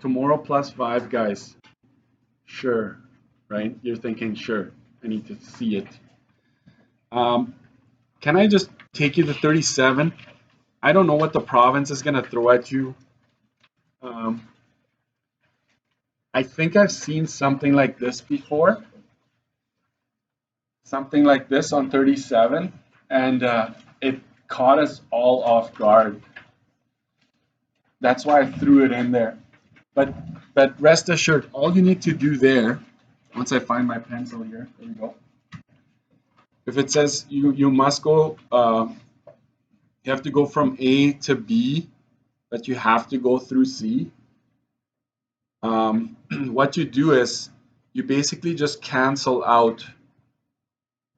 tomorrow plus 5, guys. Sure, right? You're thinking, sure, I need to see it. Can I just take you to 37? I don't know what the province is going to throw at you. I think I've seen something like this before. Something like this on 37, and it caught us all off guard. That's why I threw it in there. But rest assured, all you need to do there, once I find my pencil here, there we go. If it says you must go, you have to go from A to B, but you have to go through C. What you do is you basically just cancel out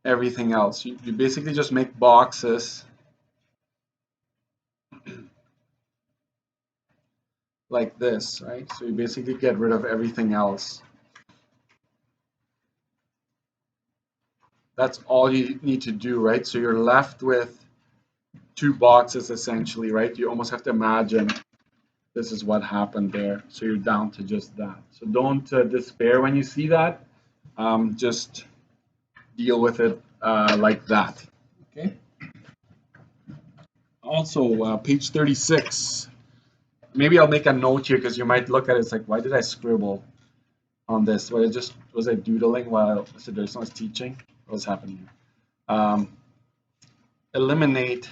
everything else. You basically just make boxes like this, right? So you basically get rid of everything else. That's all you need to do, right? So you're left with 2 boxes essentially, right? You almost have to imagine this is what happened there. So you're down to just that. So don't despair when you see that. Just deal with it like that. Okay. Also, page 36. Maybe I'll make a note here because you might look at it. It's like, why did I scribble on this? Was I doodling while Mr. Durson was teaching? What's happening here? Eliminate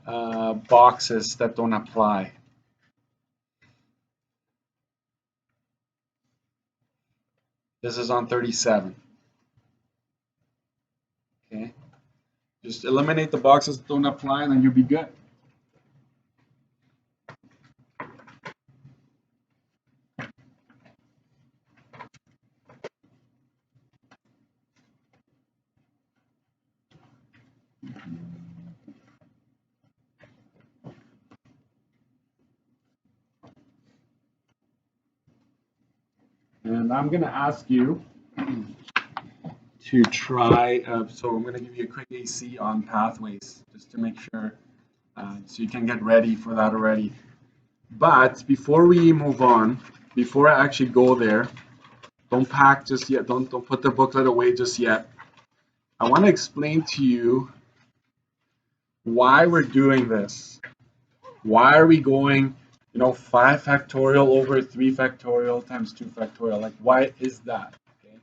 boxes that don't apply. This is on 37. Okay. Just eliminate the boxes that don't apply and then you'll be good. And I'm going to ask you to try, so I'm going to give you a quick AC on pathways just to make sure, so you can get ready for that already. But before we move on, before I actually go there, don't pack just yet, don't put the booklet away just yet. I want to explain to you why we're doing this. Why are we going, 5 factorial over 3 factorial times 2 factorial? Like, why is that? Okay.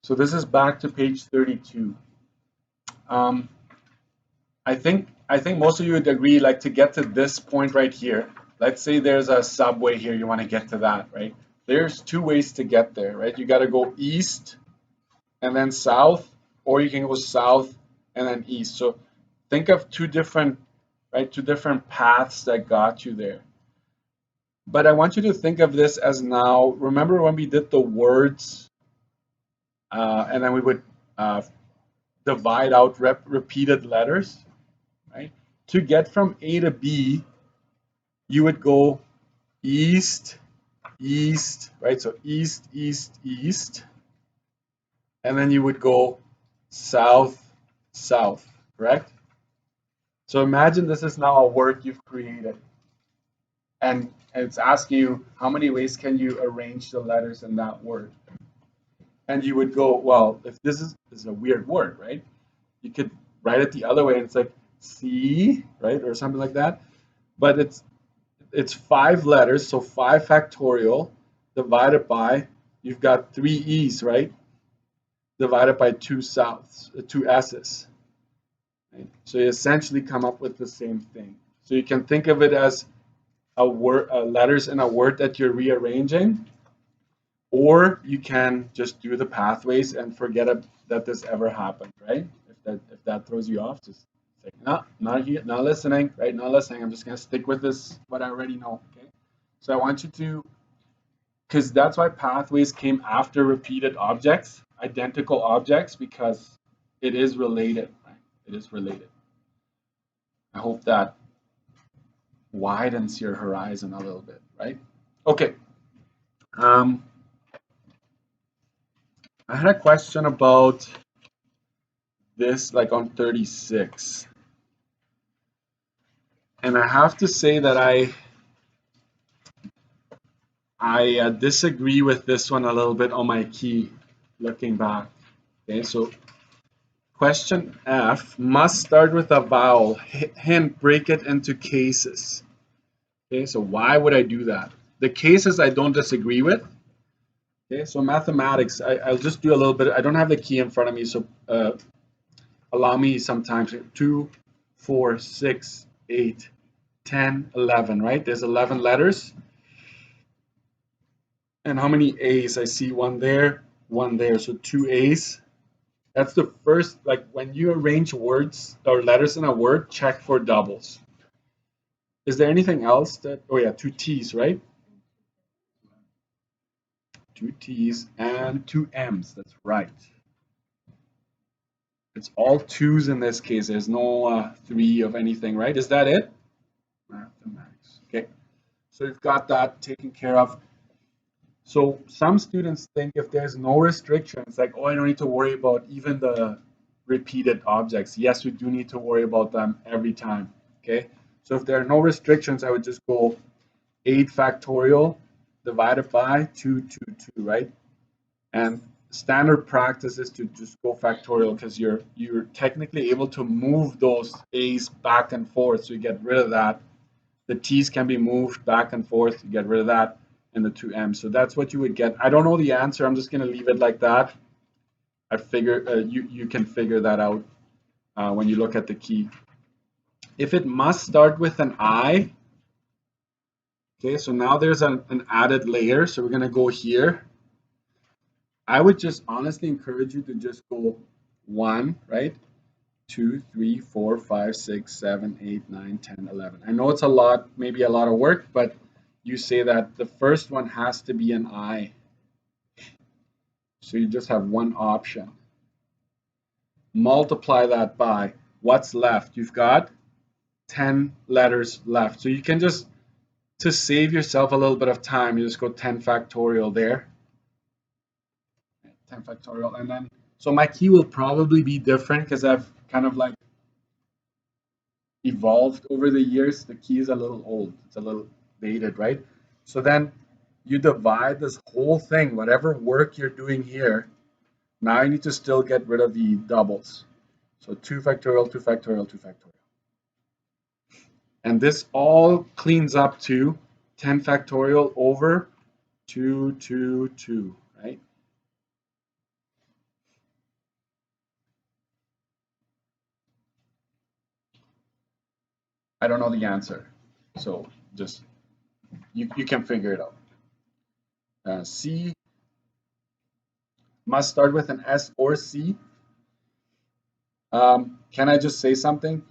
So this is back to page 32. I think most of you would agree, like, to get to this point right here. Let's say there's a subway here, you want to get to that, right? There's 2 ways to get there, right? You got to go east and then south, or you can go south and then east. So think of 2 different paths that got you there. But I want you to think of this as now, remember when we did the words, and then we would divide out repeated letters, right? To get from A to B, you would go east, east, right? So east, east, east. And then you would go south, south, correct? So imagine this is now a word you've created. And it's asking you, how many ways can you arrange the letters in that word? And you would go, well, if this is a weird word, right? You could write it the other way, and it's like C, right? Or something like that. But it's 5 letters, so 5 factorial divided by, you've got 3 E's, right? Divided by 2 S's. Right? So you essentially come up with the same thing. So you can think of it as letters in a word that you're rearranging, or you can just do the pathways and forget that this ever happened, right? If that throws you off, just say, no, not here, not listening, right? Not listening. I'm just gonna stick with this, what I already know. Okay. So I want you to, because that's why pathways came after repeated objects, identical objects, because it is related, right? It is related. I hope that widens your horizon a little bit, right? Okay. I had a question about this, like on 36. And I have to say that I disagree with this one a little bit on my key, looking back. Okay, so question F must start with a vowel. Hint, break it into cases. Okay, so why would I do that? The cases I don't disagree with. Okay, so mathematics, I'll just do a little bit. I don't have the key in front of me, so allow me sometimes. 2, 4, 6, 8, 10, 11, right? There's 11 letters. And how many A's? I see one there, so 2 A's. That's the first, like when you arrange words or letters in a word, check for doubles. Is there anything else that, oh yeah, 2 T's, right? 2 T's and 2 M's, that's right. It's all twos in this case. There's no 3 of anything, right? Is that it? Mathematics. Okay. So you've got that taken care of. So some students think if there's no restrictions, like, oh, I don't need to worry about even the repeated objects. Yes, we do need to worry about them every time. Okay. So if there are no restrictions, I would just go 8 factorial divided by 2, 2, 2, right? And standard practice is to just go factorial because you're technically able to move those A's back and forth. So you get rid of that. The T's can be moved back and forth. You get rid of that and the 2 M's. So that's what you would get. I don't know the answer. I'm just going to leave it like that. I figure you can figure that out when you look at the key. If it must start with an I, okay, so now there's an added layer. So we're going to go here. I would just honestly encourage you to just go 1, right? 2, 3, 4, 5, 6, 7, 8, 9, 10, 11. I know it's a lot, maybe a lot of work, but you say that the first one has to be an I. So you just have one option. Multiply that by what's left. You've got 10 letters left. So you can just, to save yourself a little bit of time, you just go 10 factorial there. 10 factorial. And then, so my key will probably be different because I've kind of like evolved over the years. The key is a little old. It's a little dated, right? So then you divide this whole thing, whatever work you're doing here. Now you need to still get rid of the doubles. So 2 factorial, 2 factorial, 2 factorial. And this all cleans up to 10 factorial over 2, 2, 2, right? I don't know the answer. So just, you can figure it out. C must start with an S or C. Can I just say something?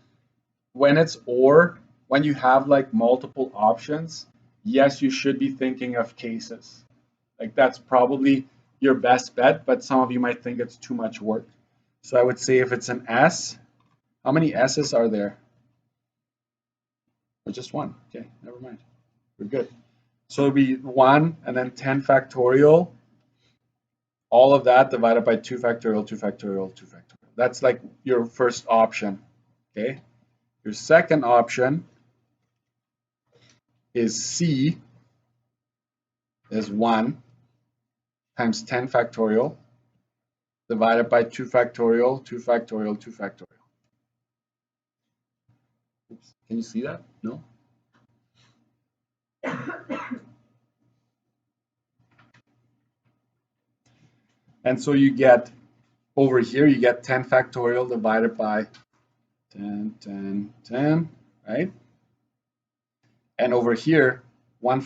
When it's or, when you have like multiple options, yes, you should be thinking of cases. Like that's probably your best bet, but some of you might think it's too much work. So I would say if it's an S, how many S's are there? Or just one. Okay, never mind. We're good. So it'll be 1 and then 10 factorial. All of that divided by 2 factorial, 2 factorial, 2 factorial. That's like your first option. Okay. Your second option is C is 1 times 10 factorial divided by 2 factorial, 2 factorial, 2 factorial. Oops. Can you see that? No? And so you get, over here, you get 10 factorial divided by 10, 10, 10, right? And over here, 1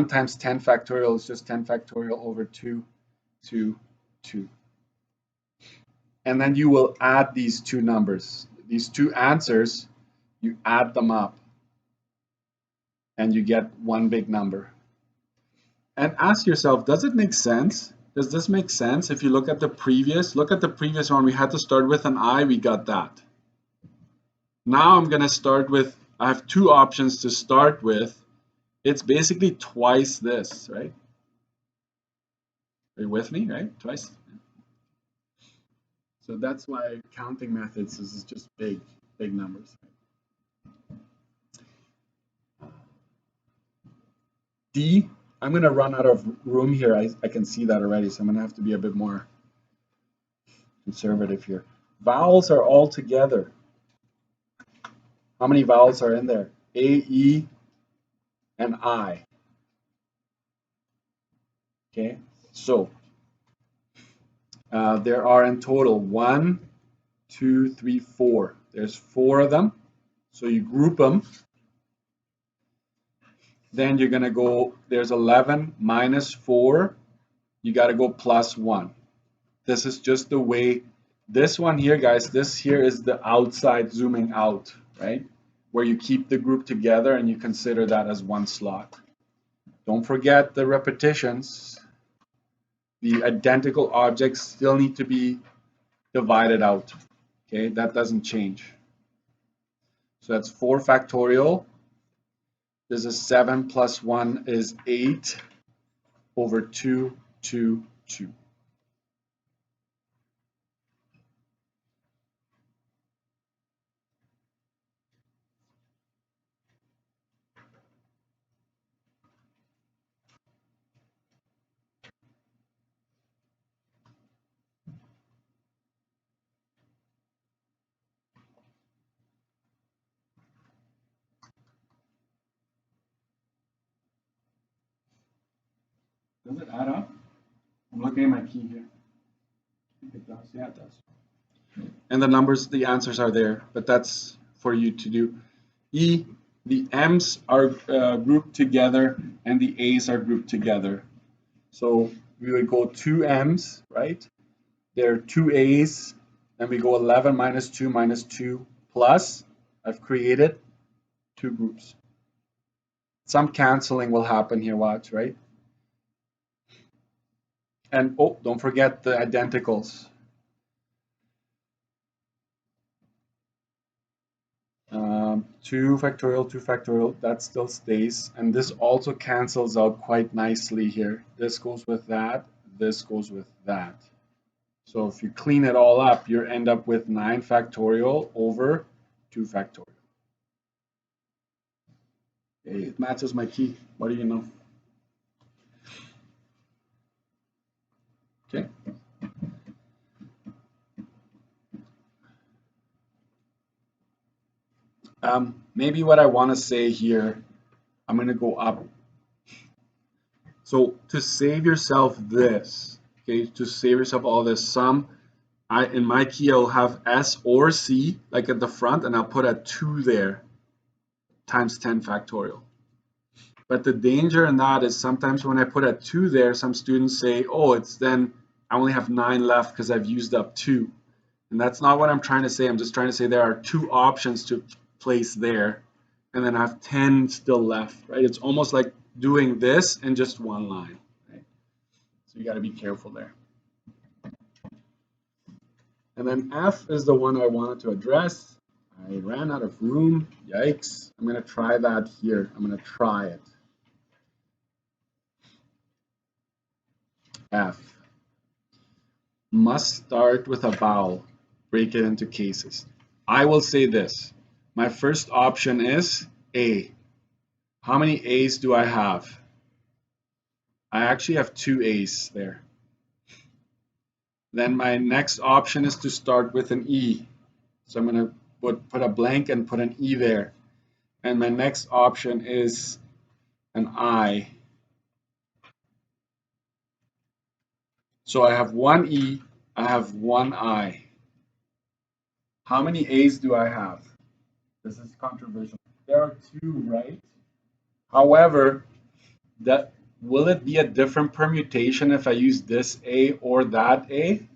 times 10 factorial is just 10 factorial over 2, 2, 2. And then you will add these two numbers. These two answers, you add them up. And you get one big number. And ask yourself, does it make sense? Does this make sense? If you look at the previous one, we had to start with an I, we got that. Now I'm going to start with, I have two options to start with. It's basically twice this, right? Are you with me, right? Twice. So that's why counting methods is just big numbers. D, I'm going to run out of room here. I can see that already, so I'm going to have to be a bit more conservative here. Vowels are all together. How many vowels are in there? A, E, and I. Okay, so there are in total 1, 2, 3, 4. There's 4 of them. So you group them. Then you're going to go, there's 11 minus 4. You got to go plus 1. This is just the way, this one here, guys, this here is the outside zooming out, right? Where you keep the group together and you consider that as one slot. Don't forget the repetitions. The identical objects still need to be divided out. Okay, that doesn't change. So that's 4 factorial. This is 7 plus 1 is 8 over 2, 2, 2. Does it add up? I'm looking at my key here. I think it does. Yeah, it does. And the numbers, the answers are there, but that's for you to do. E, the M's are grouped together and the A's are grouped together. So we would go 2 M's, right? There are 2 A's, and we go 11 minus 2 plus, I've created 2 groups. Some canceling will happen here, watch, right? And oh, don't forget the identicals. 2 factorial, 2 factorial, that still stays. And this also cancels out quite nicely here. This goes with that, this goes with that. So if you clean it all up, you end up with 9 factorial over 2 factorial. Okay, it matches my key. What do you know? Okay. Maybe what I want to say here, I'm going to go up. So to save yourself this, okay, to save yourself all this sum, in my key I'll have S or C like at the front, and I'll put a 2 there times 10 factorial. But the danger in that is sometimes when I put a 2 there, some students say, oh, it's then I only have 9 left because I've used up 2. And that's not what I'm trying to say. I'm just trying to say there are 2 options to place there, and then I have 10 still left, right? It's almost like doing this in just one line, right? So you got to be careful there. And then F is the one I wanted to address. I ran out of room. Yikes. I'm going to try that here. I'm going to try it. F must start with a vowel. Break it into cases. I will say this. My first option is A. How many A's do I have? I actually have 2 A's there. Then my next option is to start with an E. So I'm going to put a blank and put an E there. And my next option is an I. So I have 1 E, I have 1 I. How many A's do I have? This is controversial. There are 2, right? However, will it be a different permutation if I use this A or that A?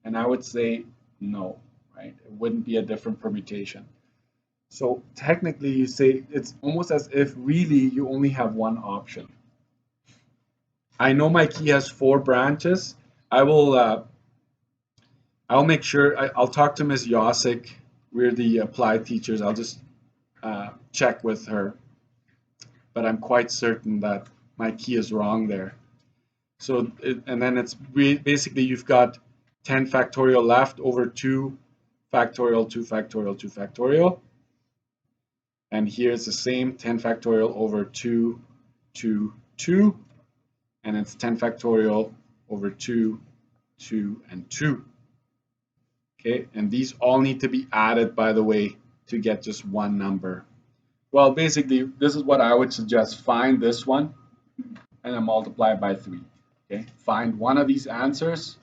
And I would say no, right? It wouldn't be a different permutation. So technically you say it's almost as if really you only have one option. I know my key has 4 branches. I'll make sure, I'll talk to Ms. Yosik. We're the applied teachers. I'll just check with her. But I'm quite certain that my key is wrong there. So, and then it's basically you've got 10 factorial left over 2 factorial, 2 factorial, 2 factorial. And here's the same 10 factorial over 2, 2, 2, and it's 10 factorial over 2, 2, and 2. Okay, and these all need to be added, by the way, to get just one number. Well, basically, this is what I would suggest. Find this one and then multiply it by 3. Okay, find one of these answers,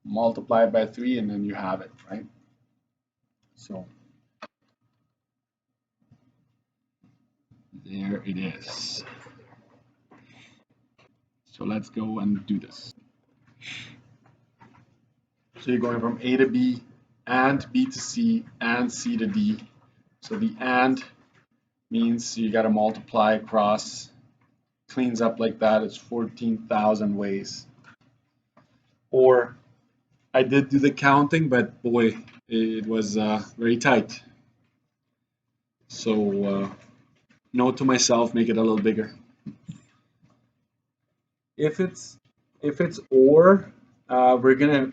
multiply it by 3, and then you have it, right? So there it is. So let's go and do this. So you're going from A to B and B to C and C to D. So the and means you got to multiply across, cleans up like that. It's 14,000 ways. Or I did do the counting, but boy, it was very tight. So note to myself, make it a little bigger. If it's or, we're gonna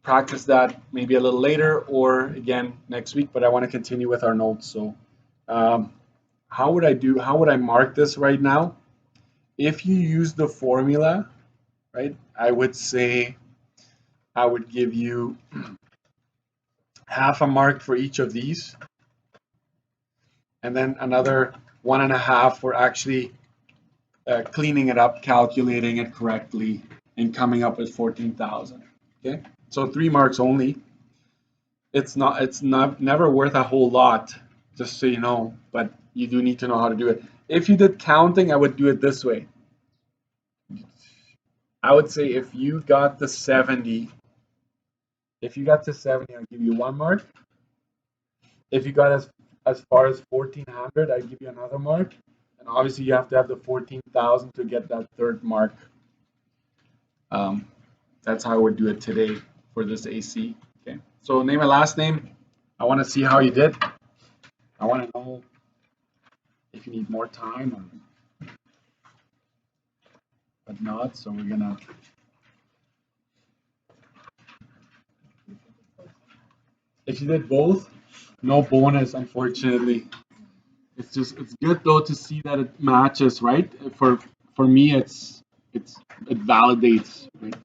practice that maybe a little later or again next week. But I want to continue with our notes. So how would I mark this right now? If you use the formula, right, I would say I would give you half a mark for each of these, and then another 1.5 for actually cleaning it up, calculating it correctly, and coming up with 14,000. Okay, so 3 marks only. It's not never worth a whole lot, just so you know, but you do need to know how to do it. If you did counting, I would do it this way. I would say if you got to 70, I'll give you 1 mark. If you got as far as 1400, I'd give you another mark. And obviously you have to have the 14,000 to get that third mark. That's how I would do it today for this AC. Okay. So name and last name. I want to see how you did. I want to know if you need more time or but not. So we're gonna. If you did both, no bonus, unfortunately. It's good though to see that it matches, right? For me, it validates, right?